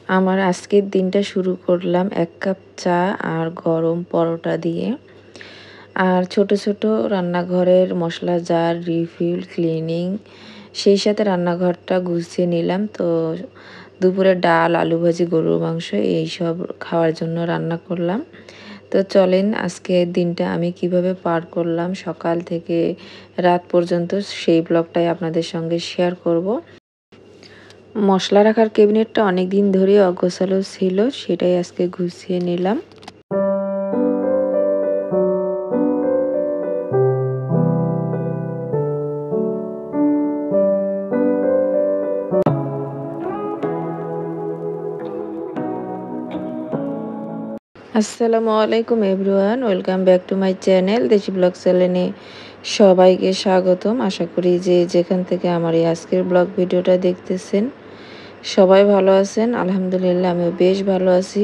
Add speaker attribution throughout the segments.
Speaker 1: আমার আজকের দিনটা শুরু করলাম ১ কাপ চা আর গরম পরোটা দিয়ে। আর ছোট, ছোট রান্নাঘরের মসলা জার, রিফিল, ক্লিনিং সেই সাথে রান্নাঘরটা গুছিয়ে নিলাম। তো দুপুরে ডাল, আলু ভাজি, গরুর মাংস এইসব খাওয়ার জন্য রান্না করলাম। তো চলেন আজকের দিনটা আমি কিভাবে পার করলাম সকাল থেকে রাত পর্যন্ত সেই ব্লগটাই আপনাদের সঙ্গে শেয়ার করব। মশলা রাখার ক্যাবিনেটটা অনেকদিন ধরেই অগোছালো ছিল, সেটাই আজকে গুছিয়ে নিলাম। আসসালামু আলাইকুম everyone, welcome back to my channel দেশি ব্লগ চ্যানেলে সবাইকে স্বাগতম। আশা করি যে যেখান থেকে আমার এই আজকের ব্লগ ভিডিওটা দেখতেছেন সবাই ভালো আছেন। আলহামদুলিল্লাহ আমিও বেশ ভালো আছি।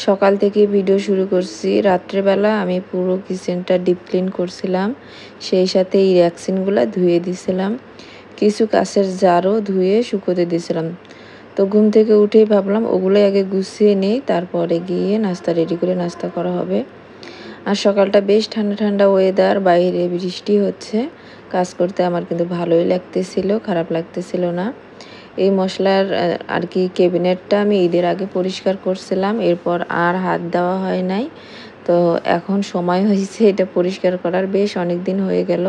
Speaker 1: সকাল থেকে ভিডিও শুরু করছি। রাত্রেবেলা আমি পুরো কিচেনটা ডিপ ক্লিন করছিলাম, সেই সাথে এই র্যাকসিনগুলো ধুয়ে দিছিলাম, কিছু কাঁচের জারও ধুয়ে শুকোতে দিছিলাম। তো ঘুম থেকে উঠেই ভাবলাম ওগুলোই আগে গুছিয়ে নেই, তারপরে গিয়ে নাস্তা রেডি করে নাস্তা করা হবে। আর সকালটা বেশ ঠান্ডা ঠান্ডা ওয়েদার, বাইরে বৃষ্টি হচ্ছে। কাজ করতে আমার কিন্তু ভালোই লাগতেছিল, খারাপ লাগতেছিল না। এই মশলার আর কি ক্যাবিনেটটা আমি ঈদের আগে পরিষ্কার করছিলাম, এরপর আর হাত দেওয়া হয় নাই। তো এখন সময় হয়েছে এটা পরিষ্কার করার, বেশ অনেক দিন হয়ে গেল।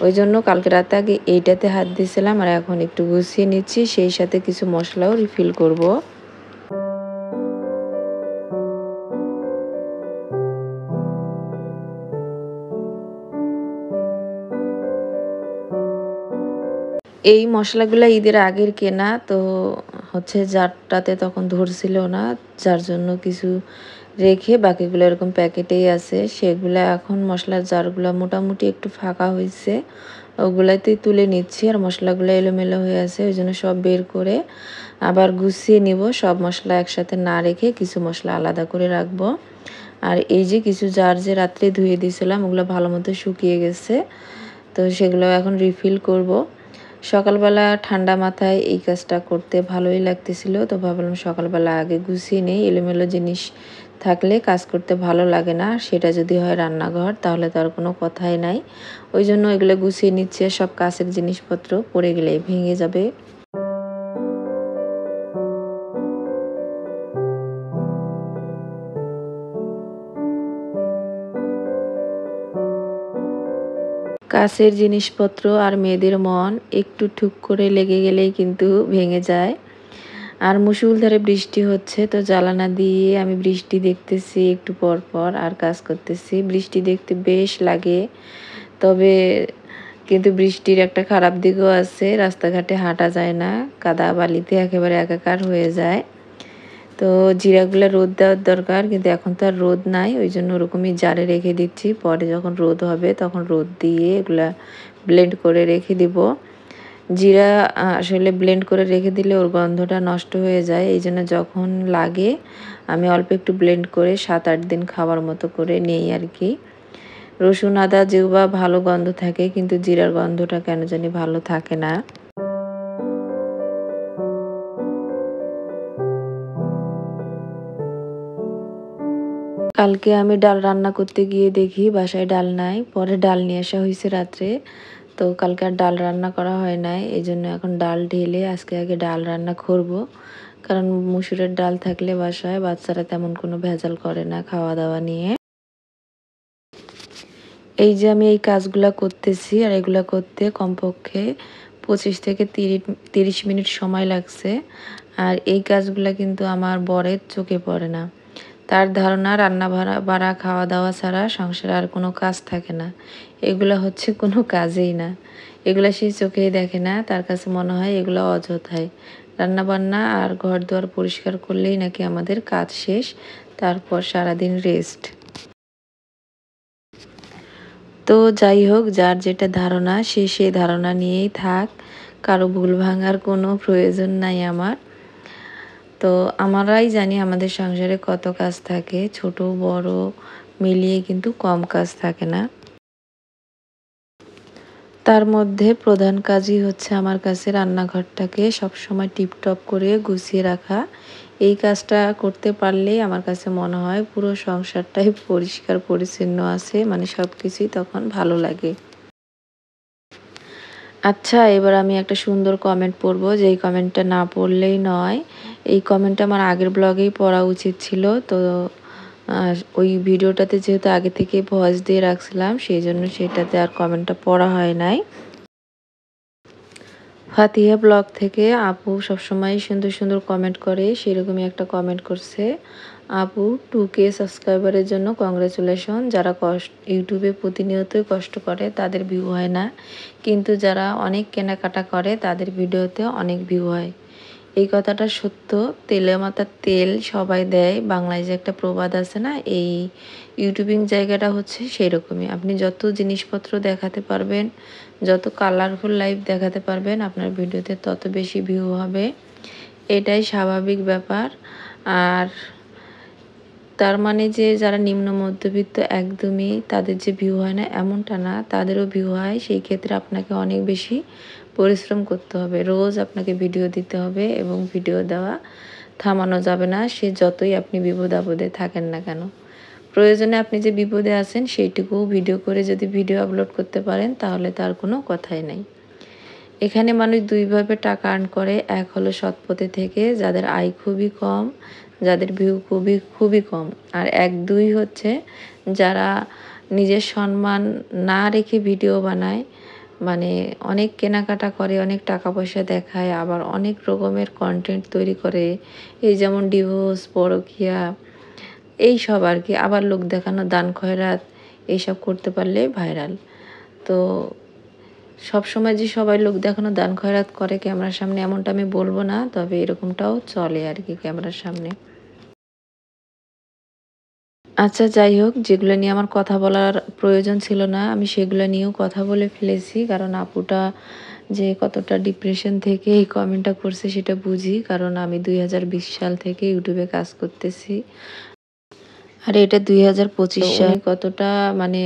Speaker 1: ওই জন্য কালকে রাতে আগে এইটাতে হাত দিয়েছিলাম, আর এখন একটু গুছিয়ে নিচ্ছি, সেই সাথে কিছু মশলাও রিফিল করব। এই মশলাগুলা ঈদের আগের কেনা, তো হচ্ছে জারটাতে তখন ধরছিল না, যার জন্য কিছু রেখে বাকিগুলো এরকম প্যাকেটেই আছে। সেগুলা এখন মশলার জারগুলা মোটামুটি একটু ফাঁকা হয়েছে, ওগুলাতেই তুলে নিচ্ছি। আর মশলাগুলো এলোমেলো হয়ে আছে, ওই জন্য সব বের করে আবার গুছিয়ে নিব। সব মশলা একসাথে না রেখে কিছু মশলা আলাদা করে রাখবো। আর এই যে কিছু জার যে রাত্রে ধুয়ে দিয়েছিলাম ওগুলো ভালো মতো শুকিয়ে গেছে, তো সেগুলো এখন রিফিল করব। সকালবেলা ঠান্ডা মাথায় এই কাজটা করতে ভালোই লাগতেছিল, তো ভাবলাম সকালবেলা আগে গুছিয়ে নেই। এলোমেলো জিনিস থাকলে কাজ করতে ভালো লাগে না, সেটা যদি হয় রান্নাঘর তাহলে তো আর কোনো কথাই নাই। ওই জন্য এগুলো গুছিয়ে নিচ্ছে, সব কাছের জিনিসপত্র পড়ে গেলে ভেঙে যাবে। কাছের জিনিসপত্র আর মেয়েদের মন একটু ঠুক করে লেগে গেলেই কিন্তু ভেঙে যায়। আর মুষলধারে বৃষ্টি হচ্ছে, তো জানালা দিয়ে আমি বৃষ্টি দেখতেছি একটু পর পর আর কাজ করতেছি। বৃষ্টি দেখতে বেশ লাগে, তবে কিন্তু বৃষ্টির একটা খারাপ দিকও আছে, রাস্তাঘাটে হাঁটা যায় না, কাদা বালিতে একেবারে একাকার হয়ে যায়। তো জিরাগুলো রোদ দেওয়ার দরকার, কিন্তু এখন তো আর রোদ নাই, ওই জন্য ওরকমই জারে রেখে দিচ্ছি। পরে যখন রোদ হবে তখন রোদ দিয়ে এগুলা ব্লেন্ড করে রেখে দিব। জিরা আসলে ব্লেন্ড করে রেখে দিলে ওর গন্ধটা নষ্ট হয়ে যায়, এই জন্য যখন লাগে আমি অল্প একটু ব্লেন্ড করে 7-8 দিন খাওয়ার মতো করে নেই আর কি। রসুন আদা যেগুবা ভালো গন্ধ থাকে, কিন্তু জিরার গন্ধটা কেন জানি ভালো থাকে না। কালকে আমি ডাল রান্না করতে গিয়ে দেখি বাসায় ডাল নাই, পরে ডাল নিয়ে আসা হয়েছে রাত্রে। তো কালকে আর ডাল রান্না করা হয় নাই, এই জন্য এখন ডাল ঢেলে আজকে আগে ডাল রান্না করব। কারণ মুসুরের ডাল থাকলে বাসায় বাচ্চারা তেমন কোনো ভেজাল করে না খাওয়া দাওয়া নিয়ে। এই যে আমি এই কাজগুলা করতেছি, আর এগুলা করতে কমপক্ষে 25 থেকে 30 মিনিট সময় লাগছে। আর এই কাজগুলা কিন্তু আমার বরের চোখে পড়ে না। তার ধারণা রান্না বাড়া খাওয়া দাওয়া ছাড়া সংসারে আর কোনো কাজ থাকে না। এগুলা হচ্ছে কোনো কাজেই না, এগুলা সে চোখেই দেখে না, তার কাছে মনে হয় এগুলো অযথাই। রান্না বান্না আর ঘর দুয়ার পরিষ্কার করলেই নাকি আমাদের কাজ শেষ, তারপর সারাদিন রেস্ট। তো যাই হোক, যার যেটা ধারণা সে সেই ধারণা নিয়েই থাক, কারো ভুল ভাঙার কোনো প্রয়োজন নাই আমার। তো আমরাই জানি আমাদের সংসারে কত কাজ থাকে, ছোট বড় মিলিয়ে কিন্তু কম কাজ থাকে না। তার মধ্যে প্রধান কাজই হচ্ছে আমার কাছে রান্নাঘরটাকে সবসময় টিপটপ করে গুছিয়ে রাখা। এই কাজটা করতে পারলেই আমার কাছে মনে হয় পুরো সংসারটাই পরিষ্কার পরিচ্ছন্ন আছে, মানে সব কিছুই তখন ভালো লাগে। আচ্ছা, এবার আমি একটা সুন্দর কমেন্ট পড়ব, যেই কমেন্টটা না পড়লেই নয়। এই কমেন্টটা আমার আগের ব্লগেই পড়া উচিত ছিল। তো ওই ভিডিওটাতে যেহেতু আগে থেকে ভয়েস দিয়ে রাখছিলাম, সেই জন্য সেটাতে আর কমেন্টটা পড়া হয় নাই। ফাতিহা ব্লগ থেকে আপু সবসময় সুন্দর সুন্দর কমেন্ট করে, সেরকমই একটা কমেন্ট করছে। আপু 2K সাবস্ক্রাইবারের জন্য কংগ্রেচুলেশন। যারা ইউটিউবে প্রতিনিয়তই কষ্ট করে তাদের ভিউ হয় না, কিন্তু যারা অনেক কেনাকাটা করে তাদের ভিডিওতে অনেক ভিউ হয়। এই কথাটা সত্য। তেলে মাথার তেল সবাই দেয়, বাংলায় যে একটা প্রবাদ আছে না, এই ইউটিউবিং জায়গাটা হচ্ছে সেই রকমই। আপনি যত জিনিসপত্র দেখাতে পারবেন, যত কালারফুল লাইফ দেখাতে পারবেন, আপনার ভিডিওতে তত বেশি ভিউ হবে। এটাই স্বাভাবিক ব্যাপার। আর তার মানে যে যারা নিম্ন মধ্যবিত্ত একদমই তাদের যে ভিউ হয় না এমনটা না, তাদেরও ভিউ হয়। সেই ক্ষেত্রে আপনাকে অনেক বেশি পরিশ্রম করতে হবে, রোজ আপনাকে ভিডিও দিতে হবে এবং ভিডিও দেওয়া থামানো যাবে না, সে যতই আপনি বিপদ আপদে থাকেন না কেন। প্রয়োজনে আপনি যে বিপদে আছেন সেইটুকুও ভিডিও করে যদি ভিডিও আপলোড করতে পারেন তাহলে তার কোনো কথাই নাই। এখানে মানুষ দুইভাবে টাকা আর্ন করে। এক হলো সৎ পথে থেকে, যাদের আয় খুবই কম, যাদের ভিউ খুবই খুবই কম। আর দুই হচ্ছে যারা নিজের সম্মান না রেখে ভিডিও বানায়, মানে অনেক কেনাকাটা করে, অনেক টাকা পয়সা দেখায়, আবার অনেক রকমের কন্টেন্ট তৈরি করে। এই যেমন ডিভোর্স, পরকীয়া, এইসব আর কি। আবার লোক দেখানো, দান খয়রাত, এইসব করতে পারলে ভাইরাল। তো সবসময় যে সবাই লোক দেখানো, দান খয়রাত করে ক্যামেরার সামনে এমনটা আমি বলবো না, তবে এরকমটাও চলে আর কি ক্যামেরার সামনে। আচ্ছা, যাই হোক, যেগুলো নিয়ে আমার কথা বলার প্রয়োজন ছিল না আমি সেগুলো নিয়েও কথা বলে ফেলেছি। কারণ আপুটা যে কতটা ডিপ্রেশন থেকে এই কমেন্টটা করছে সেটা বুঝি। কারণ আমি 2020 সাল থেকে ইউটিউবে কাজ করতেছি, আর এটা 2025 সাল। কতটা মানে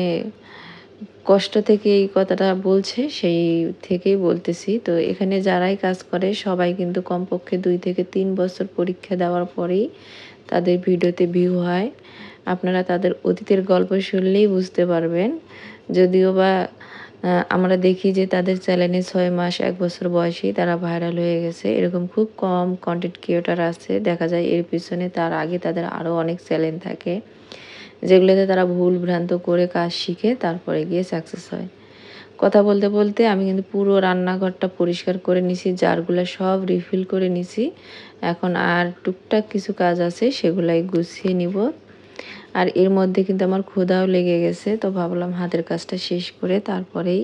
Speaker 1: কষ্ট থেকে এই কথাটা বলছে সেই থেকেই বলতেছি। তো এখানে যারাই কাজ করে সবাই কিন্তু কমপক্ষে 2 থেকে 3 বছর পরীক্ষা দেওয়ার পরেই তাদের ভিডিওতে ভিউ হয়। আপনারা তাদের অতীতের গল্প শুনলেই বুঝতে পারবেন। যদিও বা আমরা দেখি যে তাদের চ্যানেলে 6 মাস 1 বছর বয়সেই তারা ভাইরাল হয়ে গেছে। এরকম খুব কম কনটেন্ট ক্রিয়েটর আছে। দেখা যায় এর পিছনে তার আগে তাদের আরও অনেক চ্যালেঞ্জ থাকে, যেগুলোতে তারা ভুল ভ্রান্ত করে কাজ শিখে তারপরে গিয়ে সাকসেস হয়। কথা বলতে বলতে আমি কিন্তু পুরো রান্নাঘরটা পরিষ্কার করে নিছি, জারগুলো সব রিফিল করে নিছি। এখন আর টুকটাক কিছু কাজ আছে, সেগুলাই গুছিয়ে নিব। আর এর মধ্যে কিন্তু আমার ক্ষুধাও লেগে গেছে, তো ভাবলাম হাতের কাজটা শেষ করে তারপরেই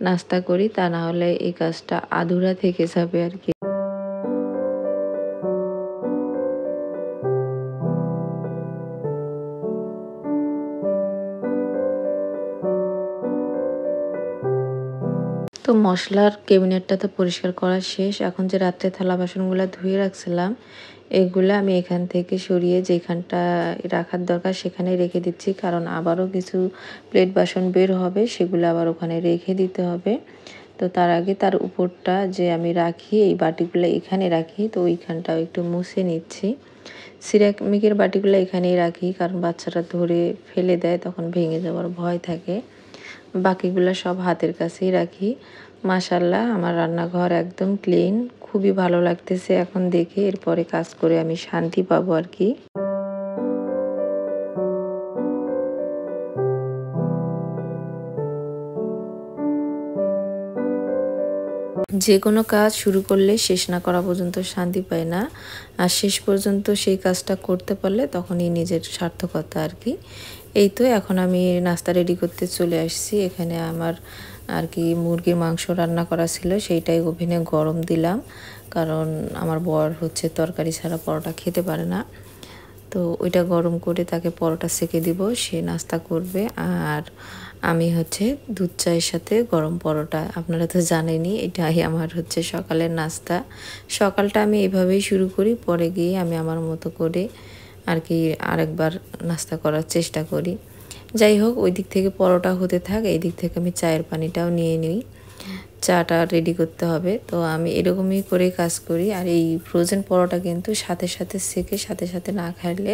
Speaker 1: নাস্তা করি, তা না হলে এই কাজটা আধুরা থেকে যাবে আর কি। তো মশলার ক্যাবিনেটটা তো পরিষ্কার করা শেষ। এখন যে রাত্রে থালা বাসনগুলো ধুয়ে রাখছিলাম, এগুলো আমি এখান থেকে সরিয়ে যেখানটা রাখার দরকার সেখানেই রেখে দিচ্ছি। কারণ আবারও কিছু প্লেট বাসন বের হবে, সেগুলো আবার ওখানে রেখে দিতে হবে। তো তার আগে তার উপরটা যে আমি রাখি, এই বাটিগুলো এখানে রাখি, তো ওইখানটাও একটু মুছে নিচ্ছি। সিরামিকের বাটিগুলো এখানেই রাখি, কারণ বাচ্চারা ধরে ফেলে দেয়, তখন ভেঙে যাওয়ার ভয় থাকে। বাকিগুলো সব হাতের কাছেই রাখি। মাশাআল্লাহ, আমার রান্নাঘর একদম ক্লিন, খুবই ভালো লাগতেছে এখন দেখে। এরপরে কাজ করে আমি শান্তি পাবো আর কি। যে কোনো কাজ শুরু করলে শেষ না করা পর্যন্ত শান্তি পায় না, আর শেষ পর্যন্ত সেই কাজটা করতে পারলে তখনই নিজের সার্থকতা আর কি। এই তো এখন আমি নাস্তা রেডি করতে চলে আসছি। এখানে আমার আর কি মুরগির মাংস রান্না করা ছিল, সেইটাই ওভেনে গরম দিলাম। কারণ আমার বর হচ্ছে তরকারি ছাড়া পরোটা খেতে পারে না, তো ওইটা গরম করে তাকে পরোটা সেঁকে দিব, সে নাস্তা করবে। আর আমি হচ্ছে দুধ চায়ের সাথে গরম পরোটা। আপনারা তো জানেনই এটাই আমার হচ্ছে সকালের নাস্তা। সকালটা আমি এভাবেই শুরু করি, পরে গিয়ে আমি আমার মতো করে আর কি আরেকবার নাস্তা করার চেষ্টা করি। যাই হোক, ওই দিক থেকে পরোটা হতে থাক, এই দিক থেকে আমি চায়ের পানিটাও নিয়ে নিই। চাটা রেডি করতে হবে। তো আমি এরকমই করে কাজ করি। আর এই ফ্রোজেন পরোটা কিন্তু সাথে সাথে সেকে সাথে সাথে না খাইলে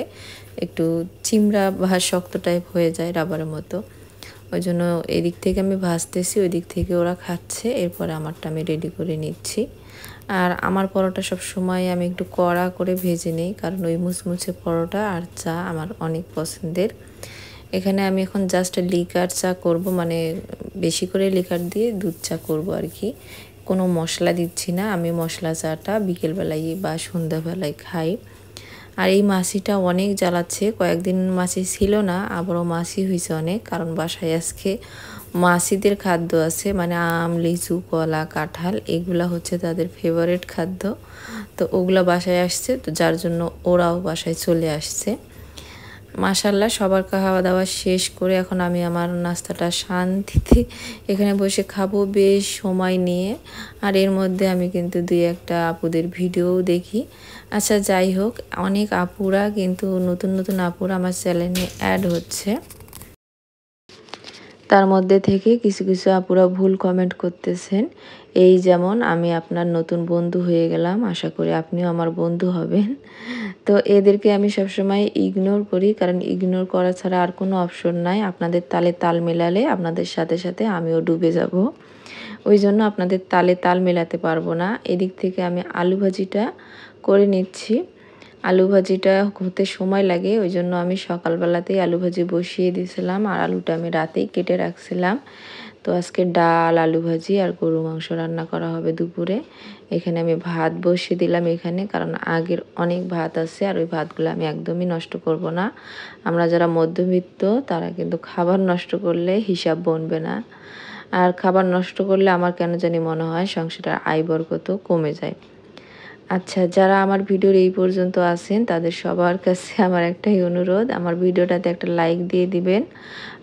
Speaker 1: একটু চিমড়া বা শক্ত টাইপ হয়ে যায় রাবারের মতো। ওই জন্য এদিক থেকে আমি ভাজতেছি, ওই দিক থেকে ওরা খাচ্ছে, এরপরে আমারটা আমি রেডি করে নিচ্ছি। আর আমার পরোটা সব সময় আমি একটু কড়া করে ভেজে নিই, কারণ ওই মুচমুচে পরোটা আর চা আমার অনেক পছন্দের। এখানে আমি এখন জাস্ট লিকার চা করব, মানে বেশি করে লিকার দিয়ে দুধ চা করব আর কি। কোনো মশলা দিচ্ছি না, আমি মশলা চাটা বিকেলবেলায় বা সন্ধ্যাবেলায় খাই। আর এই মাছিটা অনেক জ্বালাচ্ছে, কয়েকদিন মাছি ছিল না, আবারও মাছি হয়েছে অনেক, কারণ বাসায় আজকে মাছিদের খাদ্য আছে, মানে আম, লিচু, কলা, কাঁঠাল এগুলা হচ্ছে তাদের ফেভারিট খাদ্য। তো ওগুলা বাসায় আসছে, তো যার জন্য ওরাও বাসায় চলে আসছে। মাশাল্লাহ সবার খাওয়া দাওয়া শেষ করে এখন আমি আমার নাস্তাটা শান্তিতে এখানে বসে খাবো বেশ সময় নিয়ে। আর এর মধ্যে আমি কিন্তু দুই একটা আপুদের ভিডিও দেখি। আচ্ছা যাই হোক, অনেক আপুরা কিন্তু নতুন নতুন আপুরা আমার চ্যানেলে অ্যাড হচ্ছে। তার মধ্যে থেকে কিছু কিছু আপুরা ভুল কমেন্ট করতেছেন। এই যেমন আমি আপনার নতুন বন্ধু হয়ে গেলাম, আশা করি আপনিও আমার বন্ধু হবেন। তো এদেরকে আমি সবসময় ইগনোর করি, কারণ ইগনোর করা ছাড়া আর কোনো অপশন নাই। আপনাদের তালে তাল মেলালে আপনাদের সাথে সাথে আমিও ডুবে যাব, ওই জন্য আপনাদের তালে তাল মেলাতে পারবো না। এদিক থেকে আমি আলু ভাজিটা করে নিচ্ছি। আলু ভাজিটা হতে সময় লাগে, ওই জন্য আমি সকালবেলাতেই আলু ভাজি বসিয়ে দিয়েছিলাম, আর আলুটা আমি রাতেই কেটে রাখছিলাম। তো আজকে ডাল, আলু ভাজি আর গরু মাংস রান্না করা হবে দুপুরে। এখানে আমি ভাত বসিয়ে দিলাম এখানে, কারণ আগের অনেক ভাত আছে, আর ওই ভাতগুলো আমি একদমই নষ্ট করব না। আমরা যারা মধ্যবিত্ত তারা কিন্তু খাবার নষ্ট করলে হিসাব বনবে না। আর খাবার নষ্ট করলে আমার কেন জানি মনে হয় সংসারের আয় বরকত কমে যায়। আচ্ছা, যারা আমার ভিডিওর এই পর্যন্ত আছেন তাদের সবার কাছে আমার একটাই অনুরোধ, আমার ভিডিওটাতে একটা লাইক দিয়ে দিবেন।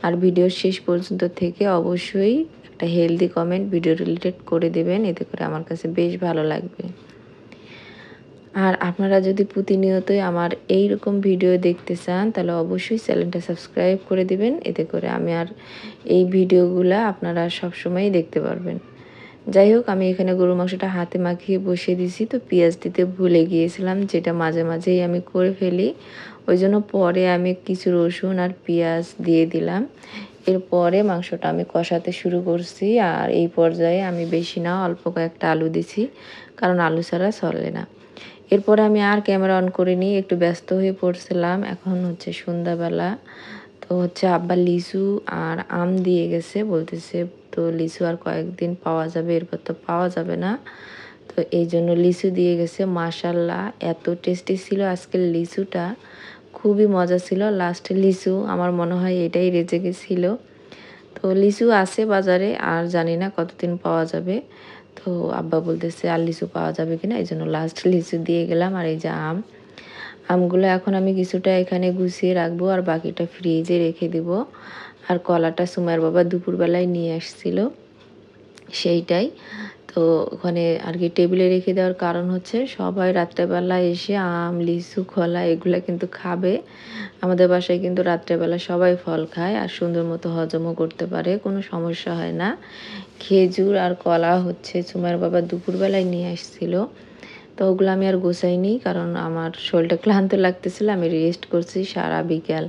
Speaker 1: আর ভিডিওর শেষ পর্যন্ত থেকে অবশ্যই একটা হেলদি কমেন্ট ভিডিও রিলেটেড করে দেবেন, এতে করে আমার কাছে বেশ ভালো লাগবে। আর আপনারা যদি প্রতিনিয়তই আমার এই রকম ভিডিও দেখতে চান তাহলে অবশ্যই চ্যানেলটা সাবস্ক্রাইব করে দিবেন, এতে করে আমি আর এই ভিডিওগুলা আপনারা সবসময়ই দেখতে পারবেন। যাই হোক, আমি এখানে গরুর মাংসটা হাতে মাখিয়ে বসিয়ে দিছি। তো পেঁয়াজ দিতে ভুলে গিয়েছিলাম, যেটা মাঝে মাঝেই আমি করে ফেলি, ওই জন্য পরে আমি কিছু রসুন আর পেঁয়াজ দিয়ে দিলাম। এরপরে মাংসটা আমি কষাতে শুরু করছি। আর এই পর্যায়ে আমি বেশি না, অল্প কয়েকটা আলু দিছি, কারণ আলু ছাড়া চলে না। এরপরে আমি আর ক্যামেরা অন করিনি, একটু ব্যস্ত হয়ে পড়ছিলাম। এখন হচ্ছে সন্ধ্যাবেলা, তো হচ্ছে আব্বা লিচু আর আম দিয়ে গেছে, বলতেছে তো লিচু আর কয়েকদিন পাওয়া যাবে, এরপর তো পাওয়া যাবে না। তো এই জন্য লিচু দিয়ে গেছে। মাশাল্লাহ এত টেস্টি ছিল আজকের লিচুটা, খুবই মজা ছিল। লাস্টে লিচু আমার মনে হয় এটাই রেজে গেছিলো। তো লিচু আছে বাজারে, আর জানি না কতদিন পাওয়া যাবে। তো আব্বা বলতেছে আর লিচু পাওয়া যাবে কিনা, এই জন্য লাস্ট লিচু দিয়ে গেলাম। আর এই যে আমগুলো এখন আমি কিছুটা এখানে গুছিয়ে রাখবো, আর বাকিটা ফ্রিজে রেখে দিব। আর কলাটা সুমাইয়ের বাবা দুপুরবেলায় নিয়ে আসছিল, সেইটাই। তো ওখানে আর কি টেবিলে রেখে দেওয়ার কারণ হচ্ছে সবাই রাত্রেবেলা এসে আম, লিচু, কলা এগুলো কিন্তু খাবে। আমাদের বাসায় কিন্তু রাত্রেবেলা সবাই ফল খায়, আর সুন্দর মতো হজমও করতে পারে, কোনো সমস্যা হয় না। খেজুর আর কলা হচ্ছে সুমাইয়ের বাবা দুপুরবেলায় নিয়ে আসছিল। তো ওগুলো আমি আর গোছাইনি, কারণ আমার শরীরটা ক্লান্ত লাগতেছিল, আমি রেস্ট করছি সারা বিকেল।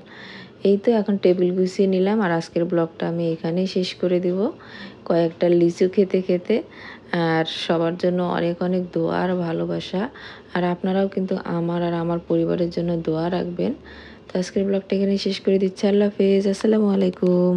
Speaker 1: এই তো এখন টেবিল গুছিয়ে নিলাম, আর আজকের ব্লগটা আমি এখানেই শেষ করে দিব, কয়েকটা লিচু খেতে খেতে। আর সবার জন্য অনেক অনেক দোয়া আর ভালোবাসা। আর আপনারাও কিন্তু আমার আর আমার পরিবারের জন্য দোয়া রাখবেন। তো আজকের ব্লগটা এখানে শেষ করে দিচ্ছি। আল্লাহ হাফেজ, আসসালামু আলাইকুম।